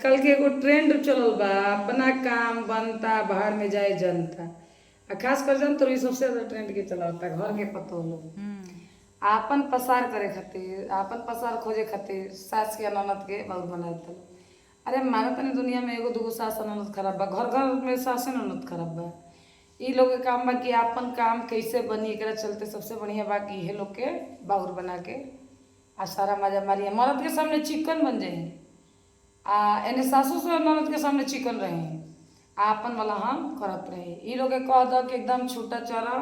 आजकल के एगो ट्रेंड चलल बा, अपना काम बनता बाहर में जाए जनता। आ खास कर जन तो ई सबसे ज्यादा ट्रेंड के चलावता घर के पतो लोग आपन पसार करे खातिर, आपन पसार खोजे खातिर सास के ननद के बहुत बनाता। अरे मानो तनी दुनिया में एगो दूगो सास ननद खराब बा, घर घर में सास ननद खराब बा। ई लोग के काम बा कि आपन काम कैसे बनी, एकरा चलते सबसे बढ़िया बा कि इहे लोग के बाहुर बना के आ सारा मजा मारिए। मर्द के सामने चिकन बन जाए आ एने सासू से ननद के सामने चिकन रहे आ आपन वाला हम करत रहे। ई लोग के कह दो कि एकदम छूटा चरा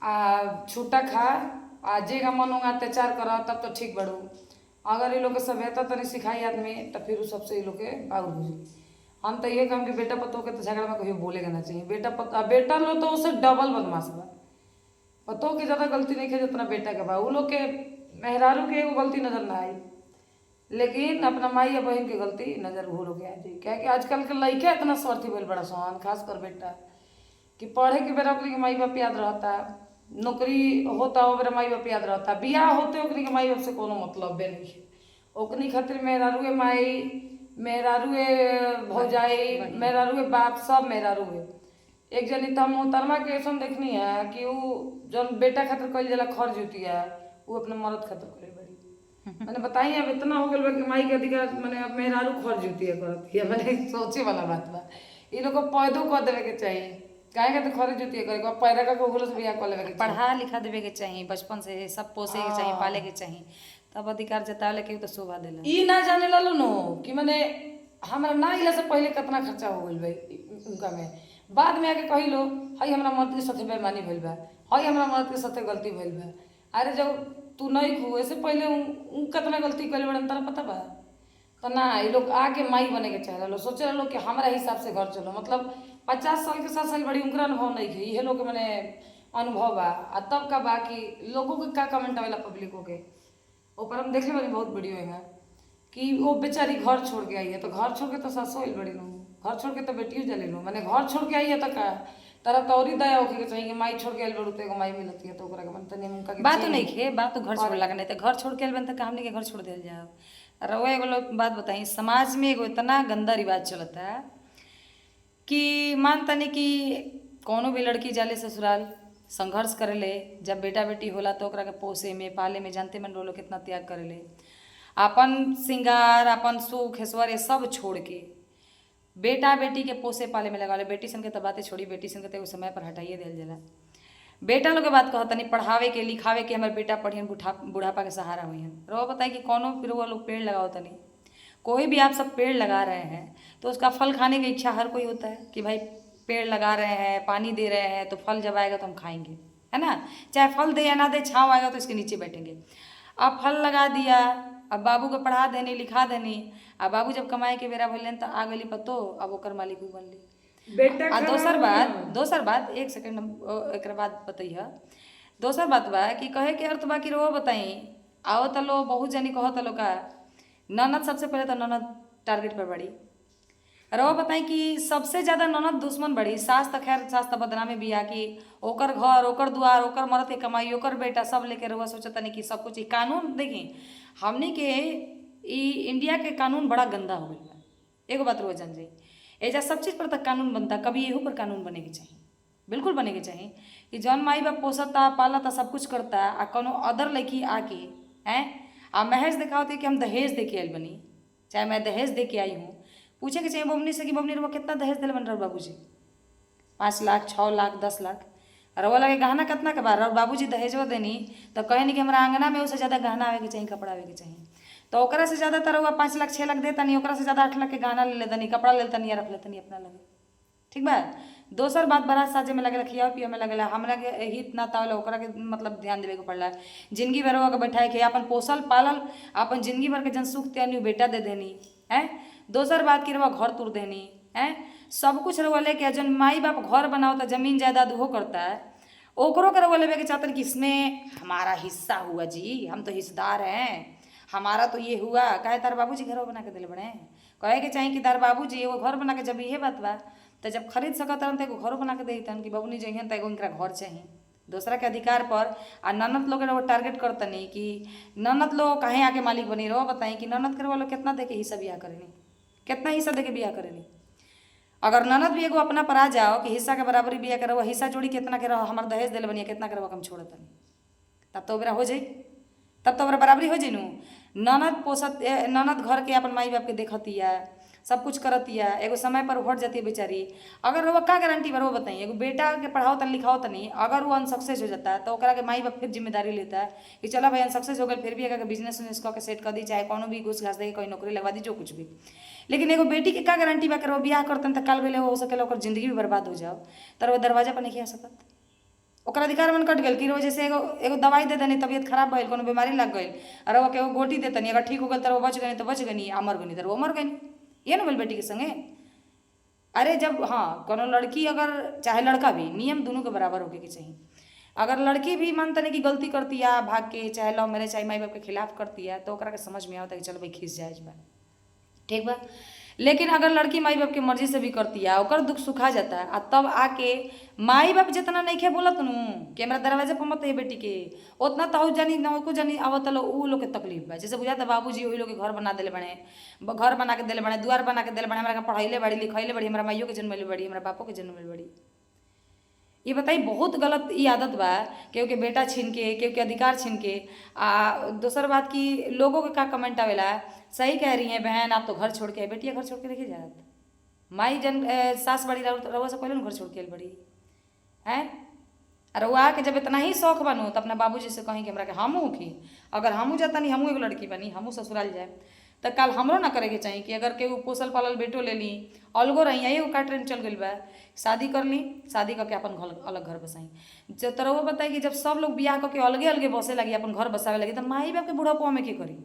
आ छूटा खा आ जेगा मन होगा अत्याचार कर तब तो ठीक बड़ू। अगर ये लोग के सभ्यता तनी सिखाई आदमी तो फिर उ सबसे ये लोग के बाउर हो जाए। हम तो ये कहम कि बेटा पतो के तो झगड़ा में कहियो बोलेगा ना चाहिए। बेटा लो तो उससे डबल बदमाश बा। पतो के ज्यादा गलती नहीं है जितना बेटा के बा। उ लोग के मेहरारू के एगो गलती नजर ना आई, लेकिन अपना माई या बहन की गलती नजर भूल हो गया जी। क्या कि आजकल के लड़का इतना स्वार्थी बोल बड़ा सोहान, खास कर बेटा कि पढ़े के बेरा ओकरी के माई बाप याद रहता, नौकरी होता हो बेरा माई बाप याद रहता, बियाह होते ओकरी के माई बाप से कोनो मतलब बे नहीं है। ओकनी खातिर मेहरारूए माई, मेहरारूए भौजाई, मेहरारूए बाप, सब मेहरारूए। एक जनी तो मोहतरमा के ऐसा देखनी है कि उ जौन बेटा खातिर कइल जाला खर्च होती है वो अपने मर्द खातिर करे बड़ी। मैंने बताई अब इतना हो गल बा कि माई के अधिकार मैंने अब मेहरारू खर्च होती है करत है। मैंने सोचे वाला बात बा। इ लोग को पैदो कर देवे के चाहिए, काहे के तो खर्च होती है करे को पैदा का को से बियाह कर लेवे के चाहिए। पढ़ा लिखा देवे के चाहिए, बचपन से सब पोसे के चाहिए, पाले के चाहिए, तब अधिकार जतावे के तो शोभा देला। ई ना जाने लालो नो कि मैंने हमरा ना इला से पहले कितना खर्चा हो गइल भाई उनका में। बाद में आके कही लो हई हमरा मर्द के साथे बेईमानी भइल बा, हई हमरा मर्द के साथे गलती भइल बा। अरे जब तू नहीं खू ऐसे पहले उ कितना गलती कइल बड़न तारा पता बा। तो ना ये लोग आके माई बने के चाहे लो, सोचे लो कि हमारा हिसाब से घर चलो। मतलब 50 साल के 60 साल बड़ी उनका अनुभव नहीं है, ये लोग मैंने अनुभव बा। आ तब का बा कि लोगों के का कमेंट आवेला पब्लिकों के ऊपर हम देखले बानी बहुत वीडियो है कि वो बेचारी घर छोड़ के आई है। तो घर छोड़ के तो सासो आइल बड़ी नो, घर छोड़ के तो बेटियों जले लो। मैंने घर छोड़ के आई है तो का तारा तौरी दया होके के चाहिए। माई छोड़ के आइल बड़ू तो एगो माई मिलती है तो ओकरा के मन तनी उनका के बात तो नहीं खे, बात तो घर छोड़ लगा नहीं तो घर छोड़ के आइल तो हमनी के घर छोड़ दिया जाओ। रउआ एगो लोग बात बताई, समाज में एगो इतना गंदा रिवाज चलता है कि मानता नहीं कि कोनो भी लड़की जाले ससुराल संघर्ष करेले, जब बेटा बेटी होला तो ओकरा के पोसे में पाले में जानते मन लोग कितना त्याग करेले। अपन श्रृंगार, अपन सुख ऐश्वर्य सब छोड़ के बेटा बेटी के पोसे पाले में लगा ले। बेटी सन के तो बातें छोड़ी, बेटी सन के तो समय पर हटाइए दिल जाला। बेटा लोग के बात कहता नहीं, पढ़ावे के लिखावे के हमारे बेटा पढ़ियन बुढ़ापा के सहारा हुई हैं। रो बताए कि कोनो फिर वो लोग पेड़ लगाओ तनी, कोई भी आप सब पेड़ लगा रहे हैं तो उसका फल खाने की इच्छा हर कोई होता है कि भाई पेड़ लगा रहे हैं, पानी दे रहे हैं तो फल जब आएगा तो हम खाएंगे, है ना। चाहे फल दे या ना दे, छाँव आएगा तो इसके नीचे बैठेंगे। अब फल लगा दिया, अब बाबू को पढ़ा देनी लिखा देनी, अब बाबू जब कमाए के बेरा भइलन तो आ गली पतो, अब ओकर मालिक उ बनली। बेटा आ खराब दोसर बात एक सेकंड हम एक बात बताइए। दोसर बात बा कि कहे के अर्थ बा कि रो बताई आओ तलो बहुत जनी कहो तलो का ननद सबसे पहले तो ननद टारगेट पर बड़ी। रहो बताई कि सबसे ज्यादा ननद दुश्मन बड़ी। सास तो खैर सास तो बदनामी बिया कि ओकर घर ओकर दुआर ओकर मर्द के कमाई ओकर बेटा सब लेके रहुआ सोचता नहीं कि सब कुछ। कानून देखी हमने के इंडिया के कानून बड़ा गंदा हो गया बा। एगो बात रोज जान जाई, एजा सब चीज़ पर तक कानून बनता, कभी एहू पर कानून बने के चाहिए, बिल्कुल बने के चाहिए कि जौन माई बाप पोसता पालता सब कुछ करता आ कोनो अदर लड़की आके हैं आ महज दिखावती कि हम दहेज दे के आयल बनी, चाहे मैं दहेज दे के आई हूँ, पूछे के चाहिए बमनी से कि बमनी रुआ कितना दहेज दिल बन रहा बाबू जी, 5 लाख 6 लाख 10 लाख रवा लगे गहना कितना के बार बाबू जी दहेजवा देनी तो कहे नहीं कि हमारा आंगना में उससे ज़्यादा गहना आवे के चाहिए, कपड़ा आवे के चाहिए। तो ओकरा से ज़्यादा तर हुआ 5 लाख 6 लाख देता नहीं, ओकरा से ज़्यादा 8 लाख के गहना ले लेता नहीं, कपड़ा ले लेता नहीं, रख लेता नहीं अपना लगे। ठीक बा। दोसर बात बारात साजे में लगेला, खिया पिया में लगेला, हमरा के हित ना तावला ओकरा के मतलब ध्यान देवे के पड़ला। जिंदगी भर के बैठाए के अपन पोसल पालल अपन जिंदगी भर के जन सुख त्यानी बेटा दे देनी है। दोसर बात की रवा घर तुर देनी है, सब कुछ रवा लेके जन माई बाप घर बनाओ तो जमीन जायदाद वो करता है, ओकरो के रवा लेवे के चाहते कि इसमें हमारा हिस्सा हुआ जी, हम तो हिस्सेदार हैं, हमारा तो ये हुआ। कहे तार बाबूजी घर बना के दिले बड़े, कहे के चाहिए कि तार बाबूजी एगो घर बना के जब ये बात बा तो जब खरीद सकत तो एगो घर बना के देतन कि बबुनी जइहन तो एगो इनका घर चाहिए दूसरा के अधिकार पर। आ ननद लोग के टारगेट करतनी कि ननद लोग कहीं आके मालिक बनी रहो। बताई कि ननद करे वालों कितना दे के हिस्सा बिया करेनी, कितना हिस्सा दे के बियाह करेली। अगर ननद भी एगो अपना पर आ जाओ कि हिस्सा के बराबरी बियाह करो, हिस्सा जोड़ी कितना के रहो, हमार दहेज दिल बनिया कितना के कम छोड़त नहीं, तब तो ओकरा हो जाई, तब तो ओकरा बराबरी हो जाई नु। ननद पोसत ननद घर के अपन माई बाप के देखतिया, सब कुछ करतिया, एगो समय पर हट जाती है बेचारी। अगर वो का गारंटी बा वो बताइए, एगो बेटा के पढ़ाओ तन लिखाओ तनी, अगर वो अनसक्सेस हो जाता है तो ओकरा के माई बाप फिर जिम्मेदारी लेता है कि चला भाई अनसक्सेस हो गए, फिर भी अगर बिजनेस उजनेस कऽ के सेट कर दी, चाहे कोनो भी घूस घास दे कोई नौकरी लगवा दी, जो कुछ भी। लेकिन एगो बेटी के का गारंटी बा, कर वो बियाह करतन त काल बेले हो सकेला ओकर जिंदगी भी बर्बाद हो जाओ, तर वो दरवाजा पर नहीं आ सकत। ओकर अधिकार मन कट गल कि रोज जैसे एगो एगो दवाई दे देनी, तबियत खराब भइल, कोनो बीमारी लग गई, और वो के एगो गोटी दे तनी, अगर ठीक हो गल तो वो बच गई, तो बच गई, आ मर गई तो वो मर गई। ये ना बोल बेटी के संगे। अरे जब हाँ कोनो लड़की अगर चाहे लड़का भी, नियम दोनों के बराबर होके के चाहिए। अगर लड़की भी मानता नहीं कि गलती करती है, भाग के चाहे लव मैरिज चाहे माई बाप के खिलाफ करती है, तो ओकरा के समझ में आता है कि चलो भाई खींच जाए बा, ठीक बा। लेकिन अगर लड़की माई बाप के मर्जी से भी करती है, ओकर दुख सुखा जाता है, आ तब आके माई बाप जितना नहीं खे बोलत नू कि हमरा दरवाजे पर मत है बेटी के, उतना तो जानी ना को जानी आवत लो उ लोग के तकलीफ बा। जैसे बुझाता बाबूजी वही लोग के घर बना देले बने, घर बना के देले बने, द्वार बना के देले बने, हमरा के पढ़ाइले बड़ी लिखाइले बड़ी, हमरा माइयो के जन्मले बड़ी, हमरा बापो के जन्मले बड़ी। ये बताई बहुत गलत ये आदत बा, केहू के बेटा छीन के, केहू के अधिकार छीन के। दोसर बात की लोगों के का कमेंट आवेला, सही कह रही है बहन आप तो घर छोड़ के, बेटिया घर छोड़ के देखी जात, माई जन सास बड़ी रउआ से पहले घर छोड़ के बड़ी हैं। अरे वो आके जब इतना ही शौक बनू तो अपना बाबूजी से कहीं कि हमरा के हमू की, अगर हमू जाता नहीं, हमू एगो लड़की बनी, हमू ससुराल जाए, तो कल हमरो ना करे के चाहिए कि अगर केहू पोसल पालल बेटो ले ली, अलगो रही, एगो का ट्रेंड चल गई बा, शादी कर ली, शादी करके अपन घर अलग घर बसाई। जब तरह बताई कि जब सब लोग बियाह करके अलगे अलगे बसे लगी, अपन घर बसावे लगी, तो माई बाप के बुढ़ापो में के करी।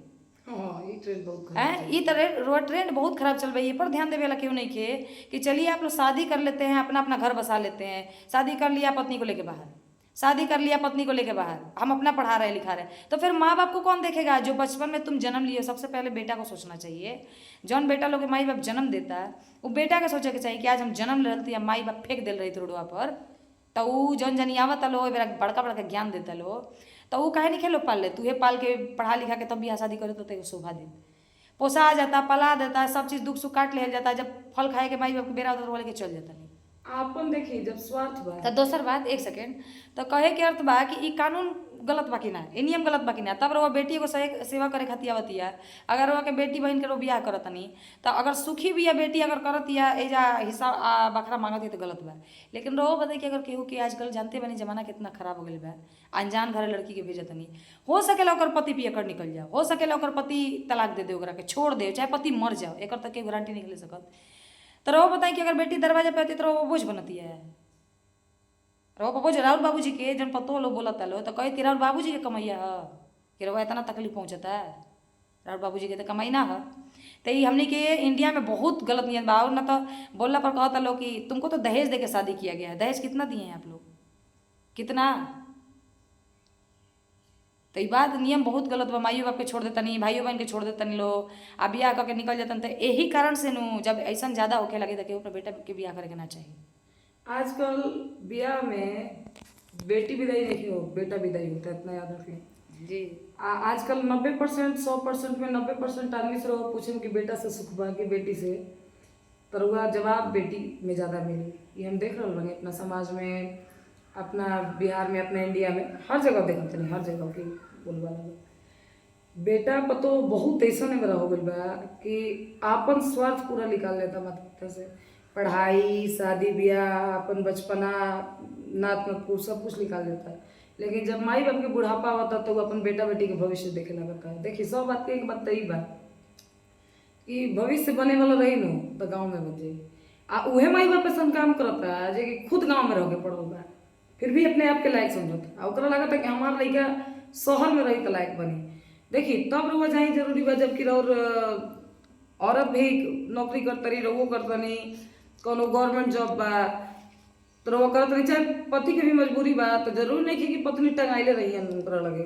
ये ट्रेंड बहुत खराब हैं ये तरह ट्रेंड बहुत खराब चल रही है। पर ध्यान देवे वाला क्यों नहीं खे कि चलिए आप लोग शादी कर लेते हैं, अपना अपना घर बसा लेते हैं, शादी कर लिया पत्नी को लेके बाहर, शादी कर लिया पत्नी को लेके बाहर, हम अपना पढ़ा रहे लिखा रहे, तो फिर माँ बाप को कौन देखेगा? जो बचपन में तुम जन्म लिए, सबसे पहले बेटा को सोचना चाहिए। जौन बेटा लोग माई बाप जन्म देता है वो बेटा के सोचे के चाहिए कि आज हम जन्म ले रही, माई बाप फेंक दिल रही रोडवा पर, तो वो जौन जनी आवत लो बड़का बड़का ज्ञान देता लो, तो वो कहे नहीं खेलो पाल ले, तूहे पाल के पढ़ा लिखा के तब बियाह शादी करे तो तेरे शोभा दे, पोसा आ जाता, पला देता है, सब चीज़ दुख सुख काट ले जाता है, जब फल खाए के माई बाप के बेरा होता तो लेके चल जाता नहीं। आपन देखिए जब स्वार्थ बा तो दोसर बात एक सेकेंड, तो कहे के अर्थ बा कि ई कानून गलत बा कि ना, ये नियम गलत बा कि ना, तब रहो बेटी को सेवा करे खातिर आवतिया। अगर वो के बेटी बहन के रो बियाह करत नहीं, तो अगर सुखी भी है बेटी अगर करतिया एजा हिस्सा बखरा मांगत है तो गलत बा। लेकिन रहो बताई कि अगर केहू के आजकल जानते बनी जमाना कितना खराब हो गई बा, अनजान घरे लड़की के भेजत नहीं, हो सकेला ओकर पति पिए कर निकल जाओ, हो सकेला ओकर पति तलाक दे दे, ओकरा के छोड़ दे, चाहे पति मर जाओ, एक तक के गारंटी नहीं ले सकत। तो रहो बताई कि अगर बेटी दरवाजा पे आती तो वो बोझ बनती है, रहो बोझ राहुल बाबूजी के जन पतो लो बोलता लो, तो कहे राहुल बाबूजी के कमैया है कि रहो इतना तकलीफ पहुँचता है, राहुल बाबूजी के तो कमाई ना है। तो ये हमने के इंडिया में बहुत गलत नियम बा। और ना तो बोलना पर कहता लो कि तुमको तो दहेज दे के शादी किया गया है, दहेज कितना दिए हैं आप लोग, कितना? तो ये बात नियम बहुत गलत बा। माइयो बाप के छोड़ देता नहीं, भाइयों बहन के छोड़ देता नहीं लो, आ बियाह करके निकल जाता। तो यही कारण से नू जब ऐसा ज़्यादा होके लगे तो अपने बेटा के बियाह करके ना चाहिए। आजकल ब्याह में बेटी विदाई नहीं हो, बेटा विदाई होता है, इतना याद रखिए जी। आजकल 90% 100% में 90% आदमी से पूछे कि बेटा से सुख बा कि बेटी से, तो वह जवाब बेटी में ज़्यादा मिली। ये हम देख रहे बने अपना समाज में, अपना बिहार में, अपना इंडिया में, हर जगह देखते नहीं, हर जगह की बोलवा लगे बेटा पतो बहुत ऐसा में बड़ा हो गई बा कि आपन स्वार्थ पूरा निकाल लेता माता पिता से, पढ़ाई शादी ब्याह अपन बचपना नात नतपुर सब कुछ निकाल देता है। लेकिन जब माई बाप के बुढ़ापा होता तो वो अपन बेटा बेटी के भविष्य देखे लगता है। देखिए सब बात के एक बात तई बा कि भविष्य बने वाला रही नो तो गाँव में बन जाए, उहे माई बाप ऐसा काम करता है जो कि खुद गाँव में रह के पढ़ल बा, फिर भी अपने आप के लायक समझता, ओकरा लगता कि हमार लड़का शहर में रही तो लायक बनी। देखिए तब रुआ जाए जरूरी बा जबकि और औरत भी नौकरी करता रही, रहो करता नहीं, कोनो गवर्नमेंट जॉब बा तो रहो करत नहीं, चाहे पति के भी मजबूरी बा, तो जरूरी नहीं कि पत्नी टंगाइले रही है ओकरा लगे।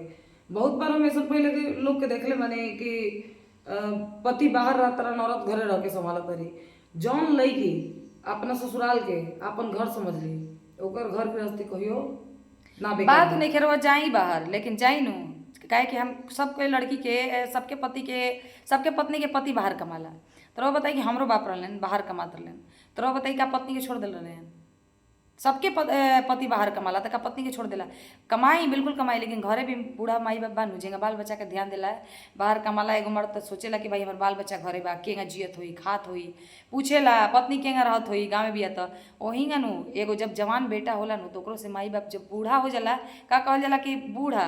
बहुत बार हम ऐसा पहले के लोग के देखले माने कि पति बाहर रहता रहा, औरत घरे रह के संभालत रही। जौन लड़की अपना ससुराल के अपन घर समझ ली, ओकर घर गृहस्थी कहियो ना बेकार बात नहीं खेर जाई बाहर, लेकिन जाई नु काहे कि हम सबके लड़की के सबके पति के सबके पत्नी के पति बाहर कमाला, तो रहो बताई कि हमरो बाप रहलन बाहर कमात रहलन, तो रहो बताई का पत्नी के छोड़ दिल रहन। सबके पति बाहर कमाला तो का पत्नी के छोड़ देला। कमाई बिल्कुल कमाई, लेकिन घरे भी बूढ़ा माई बाप बानू जेंगा बाल बच्चा के ध्यान देला है। बाहर कमाला एगो मर्द तो सोचेला कि भाई हमार बाल बच्चा घरे बा, केंगा जियत होई खात होई, पूछेला पत्नी केंगा रहत होई गाँव में बिया तो ओहिंगा नु एगो जब जवान बेटा होला नु तो ओकरो से माई बाप जब बूढ़ा हो जाला का कहल जाला कि बूढ़ा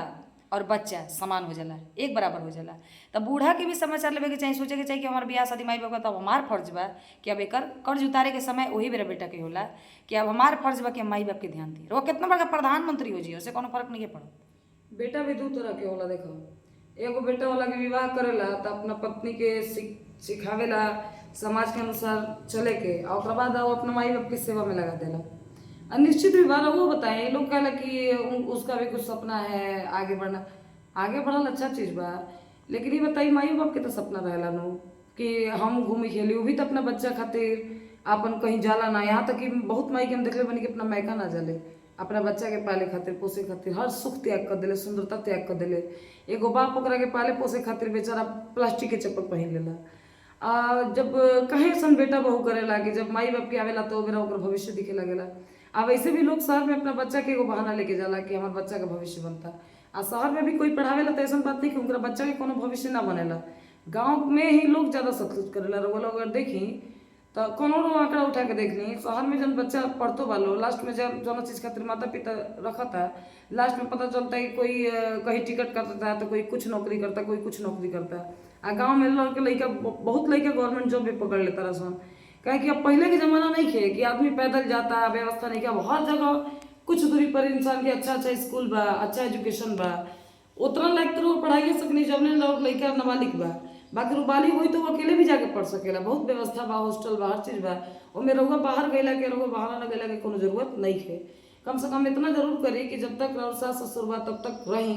और बच्चा समान हो जाला, एक बराबर हो जाला। तब बूढ़ा के भी समाचार लेवे के चाहिए, सोचे के चाहिए कि हमार बियाह शादी माई बाप का, तब हमार फर्ज बा कि अब एकर कर्ज उतारे के समय वही बेरा बेटा के होला कि अब हमार फर्ज बा कि हम माई बाप के ध्यान दी। वो कितना बड़का प्रधानमंत्री हो जी, उससे कोनो फर्क नहीं पड़त। बेटा भी दू तरह के होला। देखो, एगो बेटा वाला के विवाह करेला तो अपना पत्नी के सिखावेला समाज के अनुसार चले के, और ओकरा बाद वो अपना माई बाप की सेवा में लगा देला। निश्चित भी बात वो बताएं, लोग कहला कि उसका भी कुछ सपना है आगे बढ़ना। आगे बढ़ल अच्छा चीज बा, लेकिन ये बताई माई बाप के तो सपना रहेला नु कि हम घूमी खेली, वो भी तो अपना बच्चा खातिर अपन कहीं जाला ना। यहाँ तक कि बहुत माई के हम देखले बनी कि अपना मायका ना जाले, अपना बच्चा के पाले खातिर पोसे खातिर हर सुख त्याग कर दिले, सुंदरता त्याग कर दिले। एगो बाप ओकरा के पाले पोसे खातिर बेचारा प्लास्टिक के चप्पल पहन लेला। जब कहे सन बेटा बहू करेला कि जब माई बाप के आवेला तो मेरा ओकर भविष्य दिखे लगेला। अब ऐसे भी लोग शहर में अपना बच्चा के एगो बहाना लेके जाला कि हमारे बच्चा का भविष्य बनता। आ शहर में भी कोई पढ़ावेला तो ऐसा बात नहीं कि उनका बच्चा के कोनो भविष्य ना बनेला। गांव में ही लोग ज्यादा सतलुत करेला। वो लोग अगर देखी तो कोनो आंकड़ा उठा के देख ली, शहर में जब बच्चा पढ़तो वालो लास्ट में जब जो चीज खातिर माता पिता रखता, लास्ट में पता चलता है कि कोई कहीं टिकट करता है तो कोई कुछ नौकरी करता, कोई कुछ नौकरी करता। आ गाँव में लड़का बहुत लड़का गवर्नमेंट जॉब भी पकड़ लेता रहा। कहे कि अब पहले के जमाना नहीं खे कि आदमी पैदल जाता, व्यवस्था नहीं, अब हर जगह कुछ दूरी पर इंसान के अच्छा अच्छा स्कूल बा, अच्छा एजुकेशन बा। उतना लायक तो पढ़ाई सकनी जब लड़का नाबालिग बा, बाकी बालिग हुई तो वो अकेले भी जाके पढ़ सकेला। बहुत व्यवस्था बा, हॉस्टल बा, हर चीज बा। ओमे रहुआ बाहर गैला के रहुआ बाहर न गैला के कोनो जरूरत नहीं है। कम से कम इतना जरूर करी कि जब तक रहुआ सास ससुर बा तब तक रही,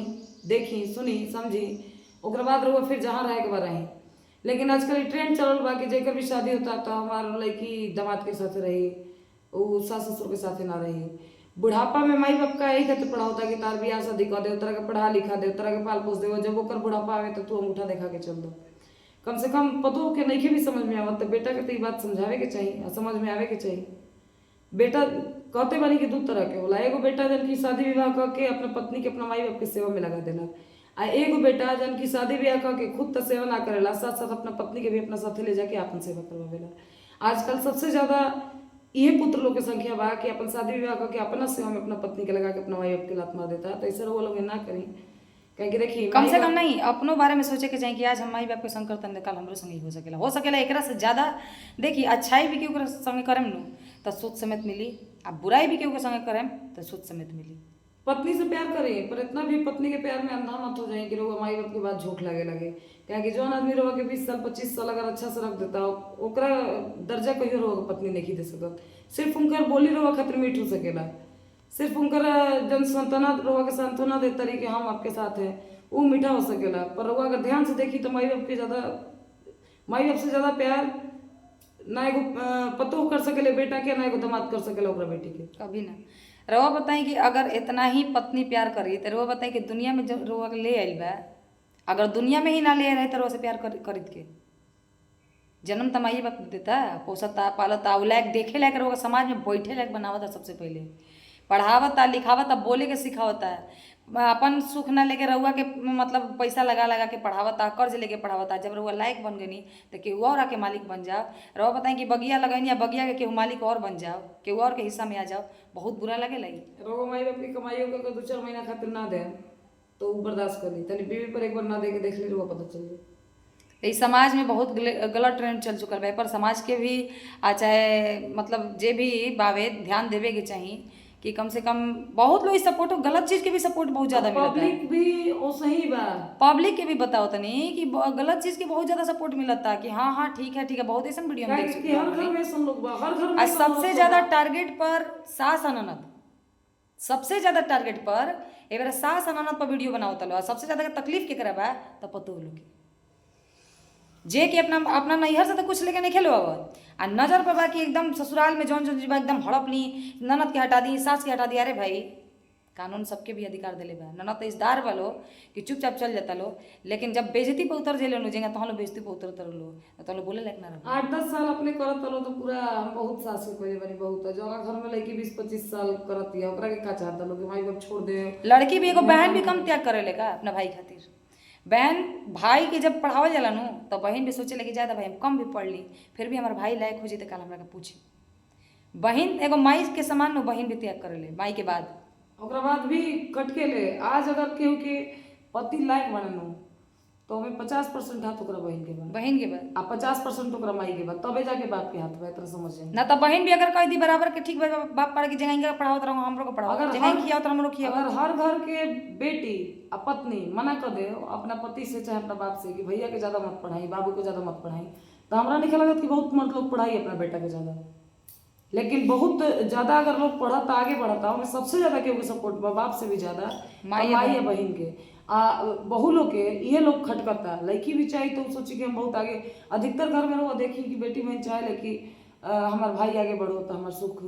देखी, सुनी, समझी, ओकर बाद रहुआ फिर जहाँ रहे के बा रही। लेकिन आजकल ट्रेंड चलल बा कि जेकर भी शादी होता तो हमार लड़की दामाद के साथ रही, वो सास ससुर के साथ ना रही। बुढ़ापा में माई बाप का यही कहते पढ़ा होता कि तार बियाह शादी कर दे, तरह के पढ़ा लिखा दे, तरह के पाल पोस दे। जब ओकर बुढ़ापा आवे तो तू अंगूठा देखा के चल दो। कम से कम पतो के नहीं भी समझ में आवत तो बेटा के तो ये बात समझावे के चाहिए, समझ में आवे के चाहिए। बेटा कहते बानी कि दू तरह के होला। एगो बेटा जन की शादी विवाह करके अपने पत्नी के अपना माई बाप के सेवा में लगा देला, आ एगो बेटा जन की शादी ब्याह करके खुद तो सेवा ना करेला, साथ साथ अपना पत्नी के भी अपना साथे ले जाके अपन सेवा करवावेला। आजकल सबसे ज्यादा ये पुत्र लोग की संख्या बा कि अपन शादी विवाह करके अपना सेवा में अपना पत्नी के लगा के अपना माई बाप के लात मार देता है। तो ऐसे वो लोग ना करें, कहीं देखिए कम से कम नहीं अपनों बारे में सोचे के चाहिए कि आज हम माई बाप के संग करतन कल हमरो संग ही हो सकेला एकरा से ज्यादा। देखिए अच्छाई भी केहू के संग करेम नु तो सोच समेत मिली, आ बुराई भी केहू के संग करेम तो सोच समेत मिली। पत्नी से प्यार करें, पर इतना भी पत्नी के प्यार में अंधा मत हो जाए कि रोगा माई बाप के बाद झूठ लगे। क्या कि जौन आदमी रोगा के 20 साल 25 साल अगर अच्छा से रख देता ओकरा दर्जा कहियो रोगा पत्नी नहीं दे सकत। सिर्फ उनकर बोली रोगा खातिर मीठ हो सकेला, सिर्फ उनकर जन सांत्वना रोगा के सांत्वना दे तरी कि हम आपके साथ हैं वो मीठा हो सकेला। पर रोगा अगर ध्यान से देखी तो माई बाप से ज्यादा प्यार ना एगो पतो कर सकेले बेटा के, ना एगो दामाद कर सकेला ओकरा बेटी के, कभी ना। रवा बताई कि अगर इतना ही पत्नी प्यार करी तो रवा बताई कि दुनिया में जब रवा ले आइल बा, अगर दुनिया में ही ना ले रहे तो रवा से प्यार करीत के जन्म तो माई बाप देता, पोसता, पालता, उ लायक देखे लायक रवा समाज में बैठे लायक बनावता, सबसे पहले पढ़ावता, लिखावता, बोले के सिखावता। अपन सुख ना लेके रहुआ के मतलब पैसा लगा लगा के पढ़ावता, कर्ज लेके पढ़ावता। जब रहुआ लायक बन गई तो केहू और आके मालिक बन जाओ। रहुआ बताएं कि बगिया लगनी या बगिया के केहू मालिक और बन जाओ, केहू और के हिस्सा में आ जाओ, बहुत बुरा लगे लगी। रहुआ माई बाप की कमाई होकर 2-4 महीना खातिर ना दे तो वो बर्दाश्त कर ली, तनी बीवी पर एक बार ना दे के देख ली, रहुआ पता चल जाए। इस समाज में बहुत गलत ट्रेंड चल चुका है, पर समाज के भी चाहे मतलब जे भी बावे ध्यान देवे के चाहिए कि कम से कम बहुत लोग सपोर्ट, गलत चीज के भी सपोर्ट बहुत ज्यादा मिलता है। पब्लिक भी ओ सही बा, पब्लिक के भी बताओ तनी कि गलत चीज के बहुत ज्यादा सपोर्ट मिलता कि हाँ हाँ ठीक है बहुत ऐसा वीडियो हम देख सकते हर घर में सब लोग बा, हर घर में सबसे ज्यादा टारगेट पर सास ननद, सबसे ज्यादा टारगेट पर एक बार सास ननद पर वीडियो बनाओ तलो। सबसे ज्यादा तकलीफ के करे बा तो पतो लोग जे कि अपना नैहर से तो कुछ लेके नहीं खेलो अब आ नजर पर बाकी एकदम ससुराल में जौन जौन एकदम हड़प ली, ननद के हटा दी, सास के हटा दी। अरे भाई कानून सबके भी अधिकार दिले बा। ननद तो इजदार वालो कि चुपचाप चल जाता लो, लेकिन जब बेइज्जती पे उतर जेलो जेंगा तहन लो बेइज्जती पे उतर लो तो लो बोले लायक ना रहो। 8-10 साल अपने करत रहो तो पूरा हम बहुत सास के पहले बनी बहुत है। जो घर में लड़की 20-25 साल करत है ओकरा के का चाहता लोग कि भाई बाप छोड़ दे। लड़की भी एगो बहन भी कम त्याग करे लेगा अपना भाई खातिर। बहन भाई के जब पढ़ावल जाला नु तो बहन भी सोचे लगी ज्यादा भाई हम कम भी पढ़ ली फिर भी हमारे भाई लायक हो जी तो कल हमरा के पूछी। बहन एगो माई के समान नु बहन भी त्याग करे ले माई के बाद। ओकरा बाद भी कटके ले आज अगर केहू के पति लायक बननु तो हमें 50% हाथ ओकरा बहन के बा बहन के बाद आ 50% ओकरा माई के बा तबे जाके बाप के हाथ बा। इतना समझे ना तो बहन भी अगर कह दी बराबर के ठीक बा बाप पढ़ के जगह इनका पढ़ावत रहो हमरो को पढ़ाओ अगर जगह हर- खियाओ तो हमरो खियाओ। अगर हर घर के बेटी आ पत्नी मना कर दे अपना पति से चाहे अपना बाप से कि भैया के ज्यादा मत पढ़ाई बाबू को ज्यादा मत पढ़ाई तो हमरा नहीं लगत कि बहुत मर्द लोग पढ़ाई अपना बेटा के ज्यादा। लेकिन बहुत ज्यादा अगर लोग पढ़ता आगे बढ़ता उनमें सबसे ज्यादा केहू के सपोर्ट बा बाप से भी ज्यादा माई माई या बहन के। बहु लोग के ये लोग खटकता लड़की भी चाहिए तो सोची कि हम बहुत आगे अधिकतर घर में वो देखी कि बेटी बहन चाहे लेकिन हमार भाई आगे बढ़ो तो हमार सुख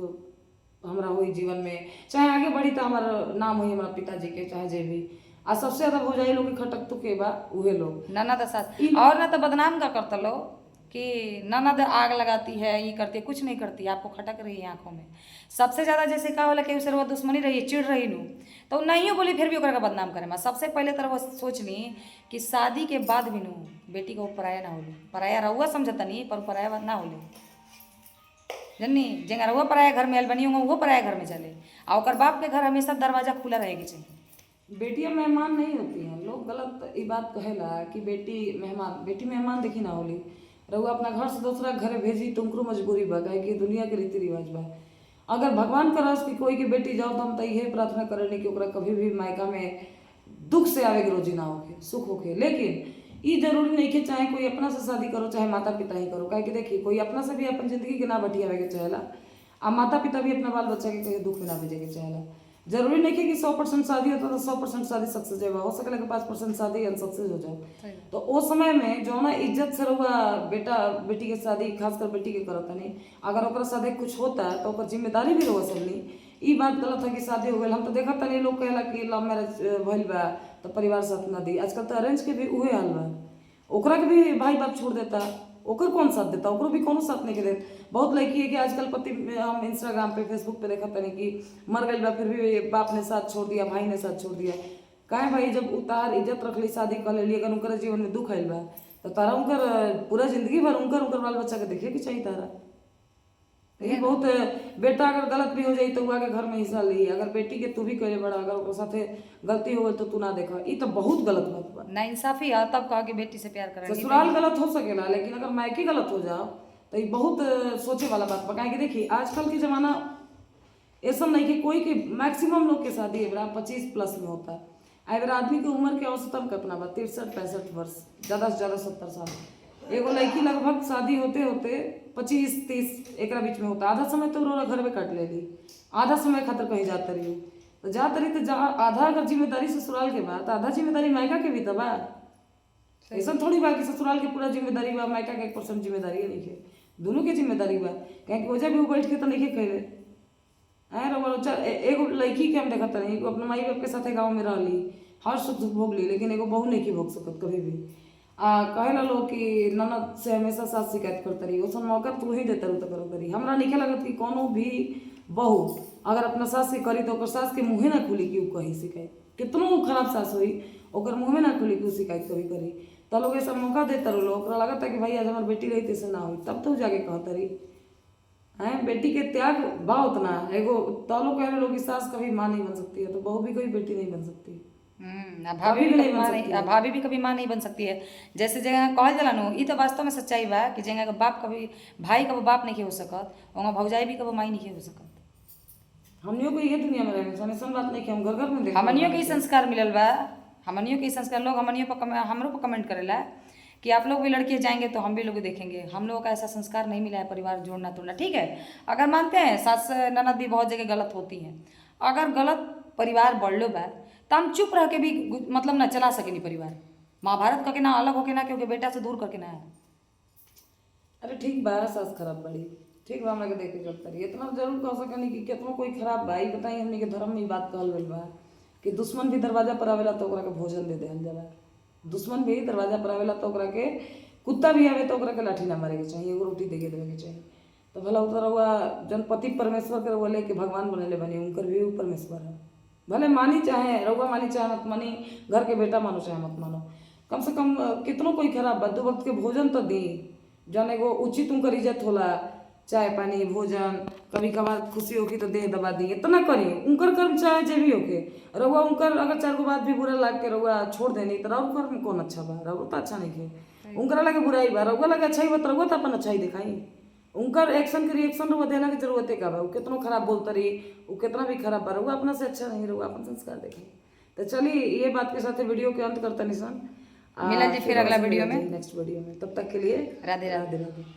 हमरा हुई जीवन में चाहे आगे बढ़ी तो हमार नाम हुई हमारा पिताजी के चाहे जे भी। आ सबसे ज्यादा भौजाई लोग के खटक तो के बा उहे लोग ननद सास और ना तो बदनाम का करता लो कि ननद आग लगाती है ये करती है कुछ नहीं करती आपको खटक रही है आंखों में। सबसे ज्यादा जैसे कहा होला कि उसे वो दुश्मनी रही चिड़ रही नू तो नहीं बोली फिर भी ओकरा का बदनाम करे मैं सबसे पहले तरह वो सोच ली कि शादी के बाद भी नू बेटी को पराया ना होले पराया रहुआ समझता नहीं पर पराया ना होले जन्नी जेंगा रहुआ पराया घर में आयल बनी होंगे वो पराया घर में चले और ओकर बाप के घर हमेशा दरवाजा खुला रहेगी चाहिए। बेटियां मेहमान नहीं होती हैं। लोग गलत ये बात कहेला कि बेटी मेहमान देखी ना होली रहुआ अपना घर से दूसरा घरे भेजी तुमको मजबूरी बा काहे कि दुनिया के रीति रिवाज बा। अगर भगवान करस कि कोई के बेटी जाओ तो हम तो यही प्रार्थना करेनी कि ओकरा कभी भी मायका में दुख से आवे के रोजी ना होके सुख होके। लेकिन ये जरूरी नहीं कि चाहे कोई अपना से शादी करो चाहे माता पिता ही करो काहे कि देखिए कोई अपना से भी अपन जिंदगी के ना बटियावे के चाहेला आ माता पिता भी अपना बाल बच्चा के कहीं दुख में ना भेजे के चाहेला। जरूरी नहीं कि 100% शादी होता तो 100% शादी सक्सेस जाए हो सकला कि 5% शादी अनसक्सेस हो जाए। तो वो समय में जो ना इज्जत से रहुआ बेटा बेटी के शादी खासकर बेटी के करता नहीं अगर ओकरा साथे कुछ होता है तो ओकर जिम्मेदारी भी रहुआ सबनी। ई बात गलत है कि शादी हो गई हम तो देखा तनी लोग कहेला कि लव मैरिज भइल बा तो परिवार साथ ना दी। आजकल तो अरेंज के भी उहे हाल बा ओकरा के भी भाई बाप छोड़ देता ओकर कौन साथ देता ओकरो भी कोनो साथ नहीं के देत। बहुत लड़की है कि आजकल पति हम इंस्टाग्राम पे फेसबुक पे देखा तनी कि मर गई बा फिर भी बाप ने साथ छोड़ दिया भाई ने साथ छोड़ दिया। काहे भाई जब उतार इज्जत रख ली शादी कर लेली अगर उनकर जीवन में दुख आइल बा तो तारा उनकर पूरा जिंदगी भर उनकर बाल बच्चा के देखे के चाहिए तारा। ये बहुत बेटा अगर गलत भी हो जाई तो आगे घर में हिस्सा ली अगर बेटी के तू भी करे बड़ा अगर ओकर साथे गलती हो गई तो तू ना देखा ई तो बहुत गलत बात बा। ना इंसाफी है तब कहा कि बेटी से प्यार करेंगे ससुराल गलत हो सकेला लेकिन अगर मायके गलत हो जाओ तो ये बहुत सोचे वाला बात बा। काहे कि देखिए आजकल के जमाना ऐसा नहीं कि कोई के मैक्सिमम लोग के शादी है 25+ में होता है। अगर आदमी की उम्र के औसतन कितना बा 63-65 वर्ष ज्यादा से ज्यादा 70 साल। एगो लड़की लगभग शादी होते होते 25-30 एक बीच में होता आधा समय तो रोना घर में काट लेली आधा समय खातर कहीं जाते रही तो जाते रही तो जहाँ आधा अगर जिम्मेदारी ससुराल के बा तो आधा जिम्मेदारी मायका के भी तो बा। ऐसा थोड़ी बा कि ससुराल के पूरा जिम्मेदारी बा मायका के 1% जिम्मेदारी नहीं है दोनों के जिम्मेदारी बा। कहीं ओजा भी वो बैठ के तो नहीं खेले एगो लड़की के हम देखा तनी एगो अपने माई बाप के साथे गाँव में रहली हर सुख दुख भोग ली लेकिन एगो बहू नहीं की भोग सकत कभी भी। कहे लोग कि ननद से हमेशा सास शिकायत करते रही उस मौका तू ही देते रहू तो करो करी। हमरा नहीं लगत कि कोनो भी बहू अगर अपना सास से करी तो ओकर सास के मुँहे ना खुली कि उ कही शिकायत कितनो खराब सास हुई ओकर मुँह में ना खुली कि उ शिकायत कभी करी तो लोग ऐसा मौका देते रहो लोग लगता कि भाई आज हमारी बेटी रही तैसे ना हुई तब तो जाके कहता रही हैं बेटी के त्याग बा उतना एगो तो लोग कह रहे लोग कि सास कभी माँ नहीं बन सकती है तो बहू भी कभी बेटी नहीं बन सकती। भाभी भी माँ नहीं भाभी भी कभी माँ नहीं बन सकती है। जैसे जगह कहल जाला नु ई तो वास्तव में सच्चाई बा कि जगह बाप कभी भाई कभी बाप नहीं हो सकत वहाँ भौजाई भी कभी माई नहीं हो सकत। हमनियों को ये दुनिया में रहने ऐसा बात नहीं कि हम घर घर में देख हमनियों के संस्कार मिलल बा हमनियों के संस्कार लोग हमनियों पर हमरों पर कमेंट करेला कि आप लोग भी लड़के जाएंगे तो हम भी लोग देखेंगे। हम लोगों का ऐसा संस्कार नहीं मिला है परिवार जोड़ना तोड़ना ठीक है। अगर मानते हैं सास ननद भी बहुत जगह गलत होती हैं अगर गलत परिवार बढ़लो बा तो हम चुप रह के भी मतलब ना चला सकेनी परिवार महाभारत करके ना अलग होके ना क्योंकि बेटा से दूर करके ना है। अरे ठीक बा सास खराब बड़ी ठीक बा, हमरा के देखे चलता रही। इतना जरूर कह सकनी कि कितना कोई खराब भाई बताई, हमनी के धर्म में ई बात कहल गइल बा कि दुश्मन भी दरवाजा पर आवेला तो ओकरा के भोजन दे देहल जाला। दुश्मन भी दरवाजा पर आवेला तो ओकरा के, कुत्ता भी आवे तो ओकरा के लाठी ना मारे के चाहिए, एगो रोटी दे के देवे के चाहिए। तो भला उतर हुआ जनपति परमेश्वर के रउआ लेके भगवान बनेले बनी, उनकर भी परमेश्वर है। भले मानी चाहे रउआ मानी चाहे मत मानी, घर के बेटा मानो चाहे मत मानो, कम से कम कितनो कोई खराब बा 2 वक्त के भोजन तो दी, जौन एगो उचित उनकर इज्जत होला। चाय पानी भोजन, कभी कभार खुशी होगी तो देह दबा दी, इतना करी उनकर कर्म चाहे जे भी होके। रउआ उनकर अगर 4 गो बात भी बुरा लाग के रउआ छोड़ देनी तो रउआ कर्म कौन अच्छा बा? रउआ तो अच्छा नहीं खे, उनकरा लगे बुराई बा, रउआ लगे अच्छाई बा, रउआ तो अपन अच्छाई दिखाई। उनकर एक्शन के रिएक्शन रउआ देना की जरूरत का बा? वो कितनो खराब बोलता रही, वो कितना भी खराब बा, रउआ अपना से अच्छा नहीं, रउआ अपन संस्कार देखी। तो चलिए ये बात के साथ वीडियो के अंत करता निशान, मिला जी फिर अगला वीडियो में, नेक्स्ट वीडियो में। तब तक के लिए राधे राधे। राधे राधे।